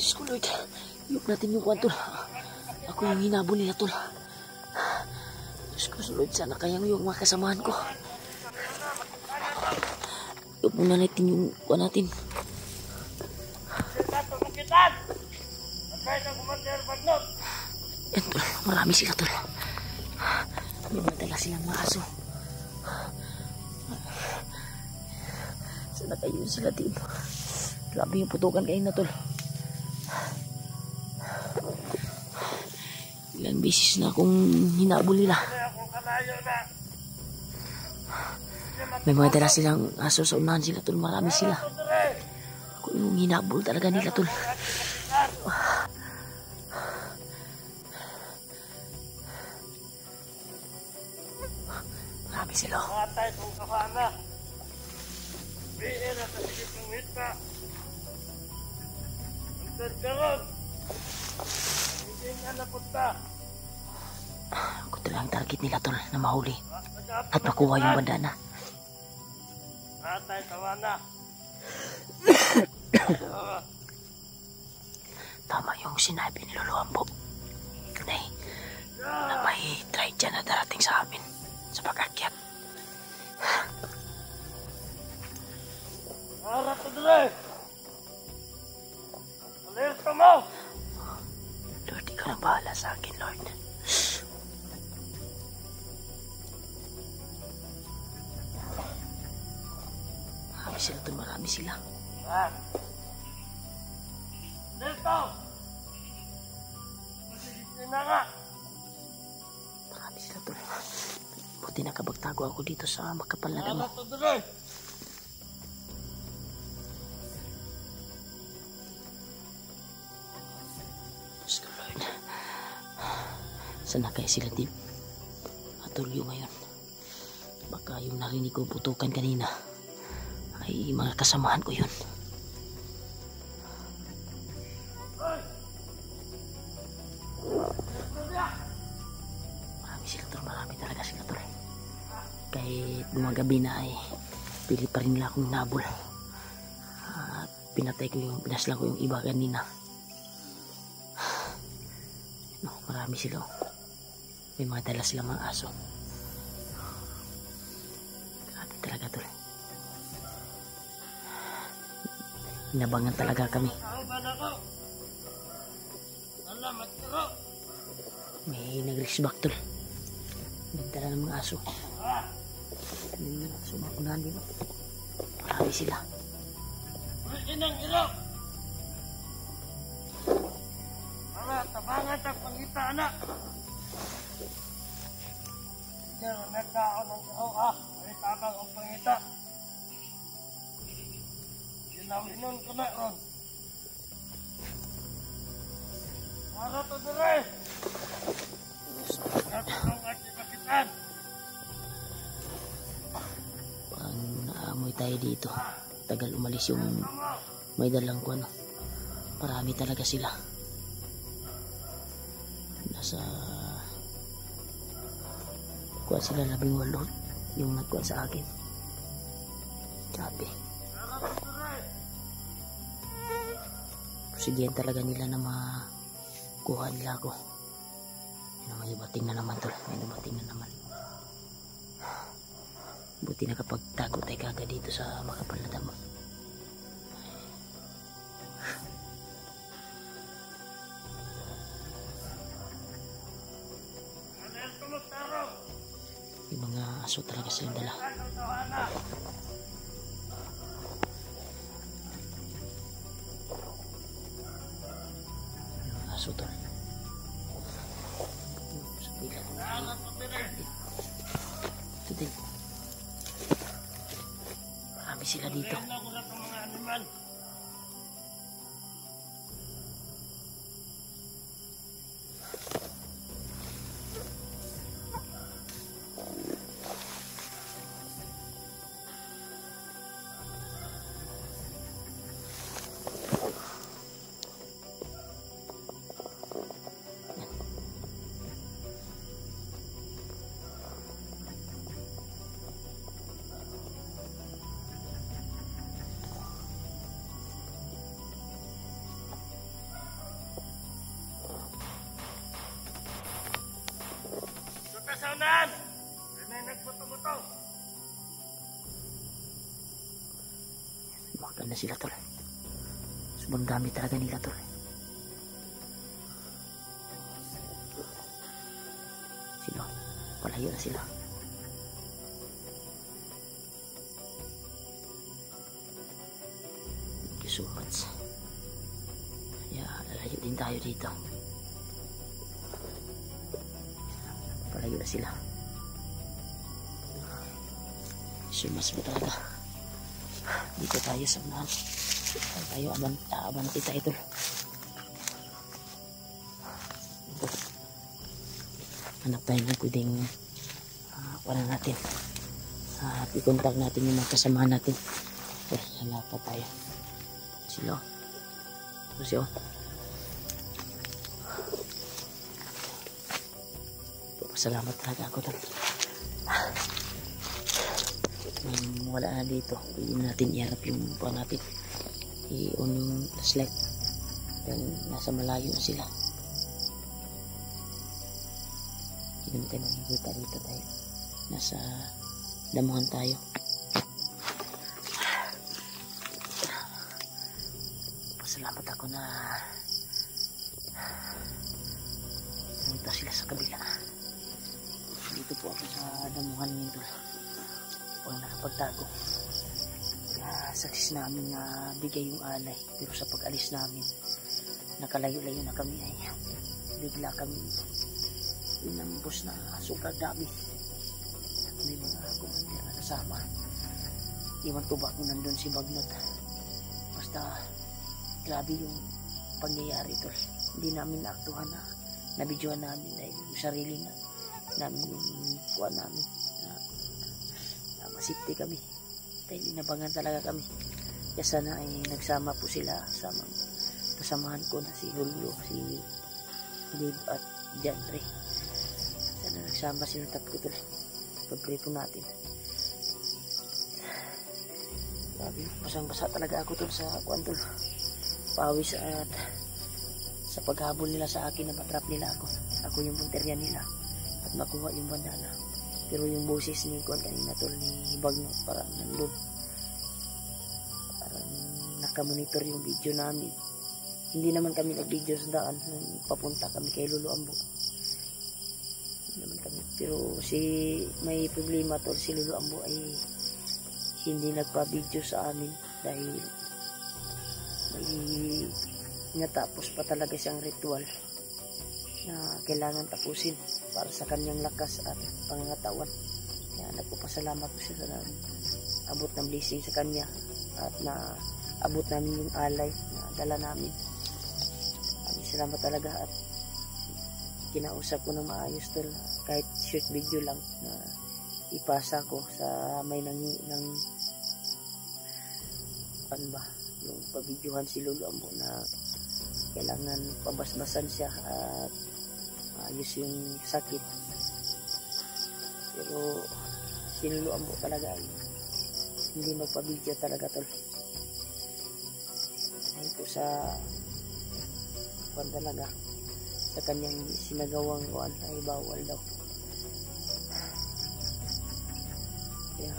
Diyos ko, Lord. Iyok natin yung kwan, tol. Ako yung hinabol nila, tol. Diyos ko, Lord, sana kayang yung mga kasamahan ko. Iyok muna natin yung kwan natin. Yan, tol. Marami sila, tol. May matala silang mga aso. Sana kayo sila, team. Grabe yung putukan kayo na, tol. Ilang beses na akong hinabol nila. May mga dala silang aso sa unahan sila, tol. Marami sila. Ako yung hinabol talaga nila, tol. Marami sila. Matay kung kapana. Biin at asip ng hita. Ang karon. Hindi nga napunta. Ako talagang target nila, tol, na mahuli at makuha yung bandana. Matay tawana. Tama yung sinabi ni Lolo Ambo na may try dyan na darating sa amin sa pag-akyat. Harap ko dali. Alerto mo. Lord, ikaw na bahala sa akin, Lord. Marami sila, tol. Marami sila. Alerto. Masigit na nga. Marami sila, tol. Buti nakabagtago ako dito sa makapal na damo. Harap ko dali. Diyos ko, Lord. Sana kaya sila, team? Matulyo ngayon. Baka yung narinig ko putukan kanina ay mga kasamahan ko yun. Marami sila, tol. Marami talaga sila, tol. Kahit gumagabi na ay pilit pa rin nila akong nabol. At pinaslang ko yung iba kanina. No, marami sila. May mga dala sila mga aso. Grabe talaga, tol. Hinabangan talaga kami. Kauban ako. Salamat ko. May nag-resback, tol. May dala ng mga aso. Sumakunahan dito. Marami sila. Inang ilo. Para tabangan ang pangita, anak. Diyan, nagkaon ng tao, may tabang ang pangita. Ginawinon ko na, Ron. Para to dire. Natulong at ipakitan. Pag naamoy tayo dito, tagal umalis yung may dalang ko, ano. Marami talaga sila. Nasa kuha sila 18 yung nagkuha sa akin. Grabe. Pusigyan talaga nila na makuha nila ako. May dumating na naman, tol. May dumating na naman. Buti nakapagtago tayo kagad dito sa makapal na damo. Yung mga aso talaga silang dala. Yung mga aso, tol. Sa bilang. Ito din. Marami sila dito. yan! May nagbuto-buto. Umagal na sila tol. Sobrang dami talaga nila tol. Sila, palayo na sila. Thank you so much. Lalayo din tayo dito. Palayo na sila. Sumas mo talaga. Dito tayo sa unahan. Tayo abanti tayo tol. Hanap tayo ng pwedeng wala natin. At i-contact natin yung mga kasamahan natin. Halapat tayo. Sila. Sila. Salamat talaga ako tol. Wala na dito, pwede natin iharap yung pa natin, i-on yung flashlight dahil nasa malayo na sila. Hindi naman tayo makikita dito tayo, nasa damuhan tayo. Pasalamat ako na pumunta sila sa kabila. Dito po ako sa damuhan nito pag nakapagtago. Success namin na bigay yung alay, pero sa pag-alis namin nakalayo-layo na kami ay bigla kami inambos na super dami. May mga kumandir na kasama. Iwan ko ba kung nandun si Bagnot. Basta grabe yung pangyayari ito. Hindi namin naaktuhan na nabidyohan namin dahil yung sarili na namin yung kuha namin na masipti kami dahil inabangan talaga kami. Kaya sana ay nagsama po sila sa mga kasamahan ko na si Hulyo, si Liv at Jantre. Sana nagsama sila tatlo tuloy. Pag-pray po natin. Grabe, basang-basa talaga ako tol sa kuwan tol. Pawis at sa paghabol nila sa akin na matrap nila ako. Ako yung punterya nila at makuha yung bandana. Pero yung boses ni kuwan kanina tol ni Bagnot parang nandun. Parang nakamonitor yung video namin. Hindi naman kami nag-video sa daan nung papunta kami kay Lolo Ambo. Hindi naman kami. Pero may problema tol, si Lolo Ambo ay hindi nagpa-video sa amin dahil may natapos pa talaga siyang ritual na kailangan tapusin para sa kanyang lakas at pangangatawan. Kaya nagpapasalamat ko siya sa abot ng blessing sa kanya at na abot namin yung alay na dala namin. Salamat talaga at kinausap ko ng maayos tol, kahit short video lang na ipasa ko sa may ng ano ba, yung pabidyohan si Lolo Ambo na kailangan pabasbasan siya at maayos yung sakit. Pero si Lolo Ambo talaga ay hindi magpabidyo talaga tol. Dahil po sa talaga sa kanyang sinagawang kuan ay bawal daw. Kaya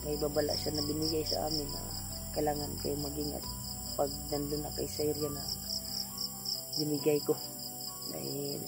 may babala siya na binigay sa amin na kailangan kayo mag-ingat pag nandun na kay Syria na binigay ko dahil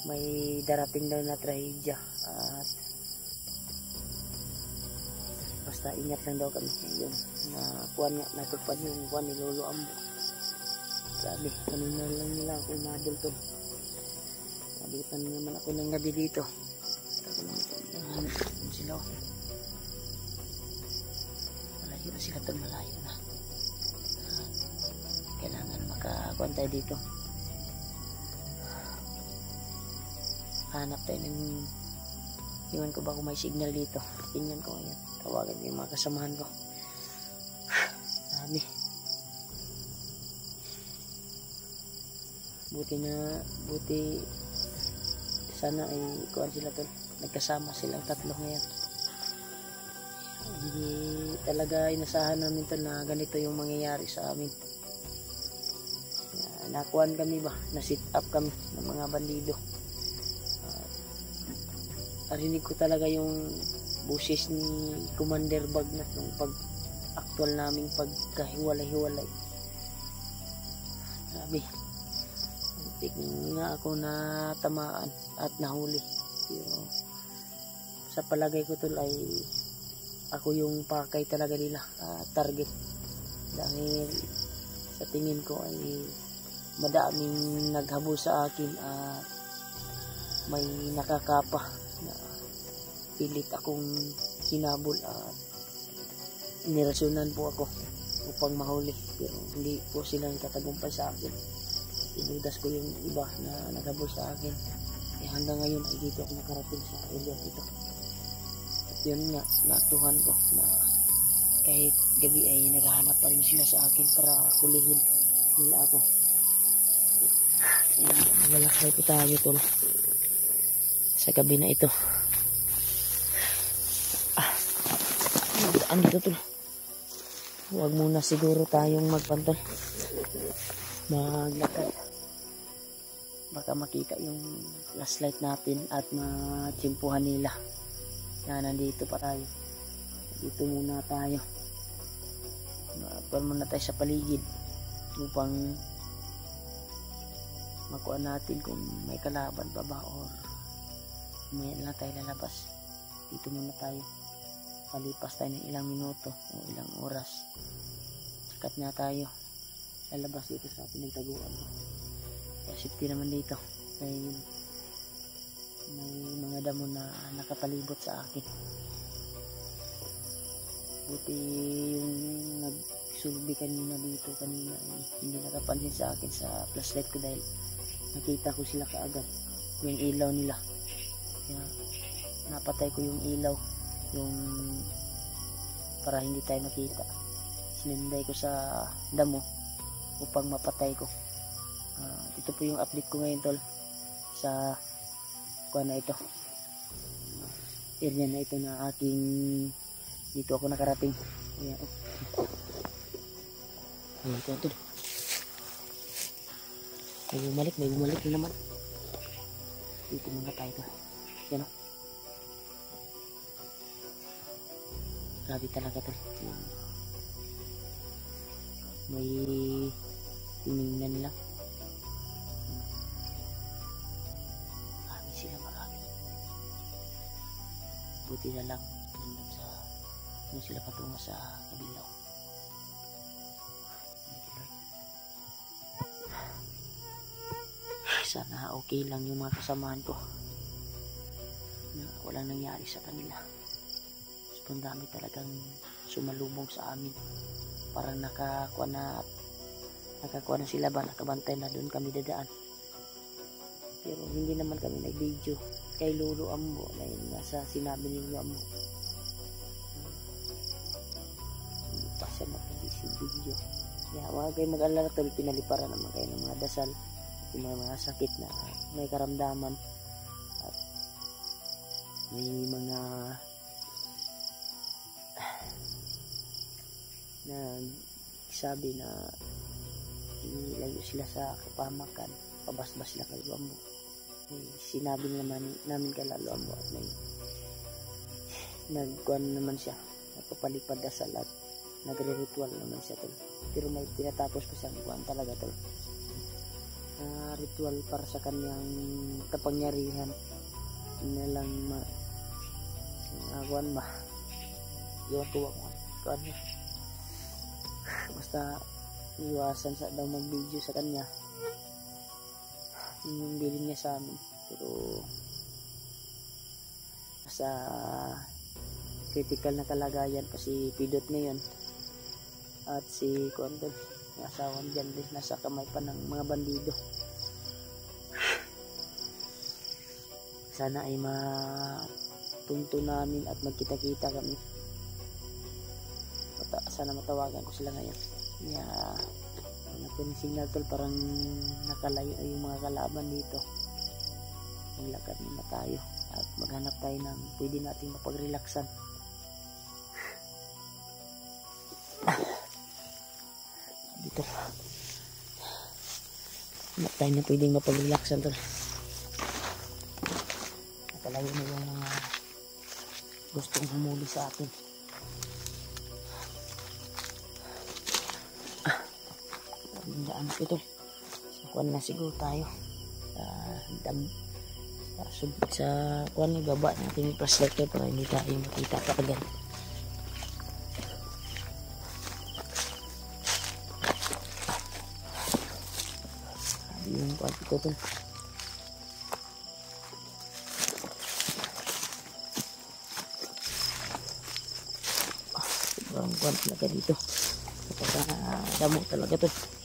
may darating daw na trahedya at basta ingat lang daw kami. Yun na kuan nga natupad yung kuan ni Lolo Ambo. Grabe, kanina lang nila ako umabol to. Nabutan naman ako ng gabi dito. Tako lang ito. Sila. Malayo na sila tol, malayo na. Kailangan makakuan tayo dito. Hanap tayo ng iwan ko ba kung may signal dito. Tingnan ko ngayon. Tawagan ko yung mga kasamahan ko. Grabe. Buti sana ay kuan sila tol, nagkasama silang tatlo ngayon. Hindi talaga inasahan namin tol na ganito yung mangyayari sa amin. Nakuan kami ba, na sit up kami ng mga bandido narinig ko talaga yung boses ni Commander Bagnat nung pag-actual naming pagkahiwalay-hiwalay. Grabe. Muntik nga ako na tamaan at nahuli. Pero sa palagay ko tol ay ako yung pakay talaga nila, target. Dahil sa tingin ko ay madaming naghabol sa akin at may nakakapa na pilit akong hinabol at inirasyonan po ako upang mahuli, pero hindi po sila nakatagumpay sa akin. Inudas ko yung iba na naghabol sa akin, hanggang ngayon ay dito ako nakarating sa area ito. At yun nga, natuhan ko na kahit gabi ay naghahanap pa rin sila sa akin para hulihin nila ako. Malakay po tayo tol sa gabi na ito. Ang dito tol, huwag muna siguro tayong magpantol, maglakad, baka makita yung flashlight natin at matsimpuhan nila na nandito pa tayo. Dito muna tayo, muna tayo sa paligid upang makuha natin kung may kalaban pa ba or may lang tayo lalabas. Dito muna tayo, palipas tayo ng ilang minuto o ilang oras, sikat na tayo lalabas dito sa ating nagtaguan. Kaya safety naman dito dahil may mga damo na nakapalibot sa akin. Buti yung nagsulbi kanina dito kanina ay hindi nakapansin sa akin sa flashlight ko dahil nakita ko sila kaagad, yung ilaw nila. Kaya napatay ko yung ilaw, yung para hindi tayo makita. Sinunday ko sa damo upang mapatay ko. Ito po yung update ko ngayon tol sa kuha na ito, area na ito na aking dito ako nakarating. Ayan, ito tol, may bumalik na naman. Dito muna tayo tol. Yan o, grabe talaga tol, may tinignan nila. Marami sila, marami. Buti na lang nandun sila patungo sa kabilaw. Sana okay lang yung mga kasamahan ko na walang nangyari sa kanila. Ang dami talagang sumalubong sa amin, parang nakakuha na sila ba, nakabantay na doon kami dadaan. Pero hindi naman kami nag-video kay Lolo Ambo na yun nasa sinabi ni Lolo Ambo, hindi pa siya mag-video. Kaya huwag kayo mag-alala tol, pinaliparan naman kayo ng mga dasal, yung mga sakit na may karamdaman at may mga sabi na ilayo sila sa kapamakan, pabasbas sila kay Lolo Ambo. Sinabi namin kay Lolo Ambo at may nagkuhan naman siya, nagpapalipad dasal at nagre-ritual naman siya tol. Pero may tinatapos pa siyang kuhan talaga tol, ritual para sa kanyang kapangyarihan na lang kuhan ba, iwan ko kuhan niya. Basta iwasan sa daw mag-video sa kanya, yung bilin niya sa amin. Pero sa critical na kalagayan pa si Pidot ngayon at si Condon, yung asawan dyan din, nasa kamay pa ng mga bandido. Sana ay matunto namin at magkita-kita kami. Sana matawagan ko sila ngayon. Kaya natin signal tol, parang nakalayo yung mga kalaban dito. Maglakad muna tayo at maghanap tayo ng pwede nating mapag-relaxan. Dito hanap tayo na pwedeng mapag-relaxan tol. Nakalayo na yung mga gustong humuli sa atin. Daan ko ito. Kuan na siguro tayo. Sa kuan ni baba natin yung flashlight para hindi tayo makita pa agad. Yung kuan ito to. Sobrang kuan talaga dito. Damo talaga to.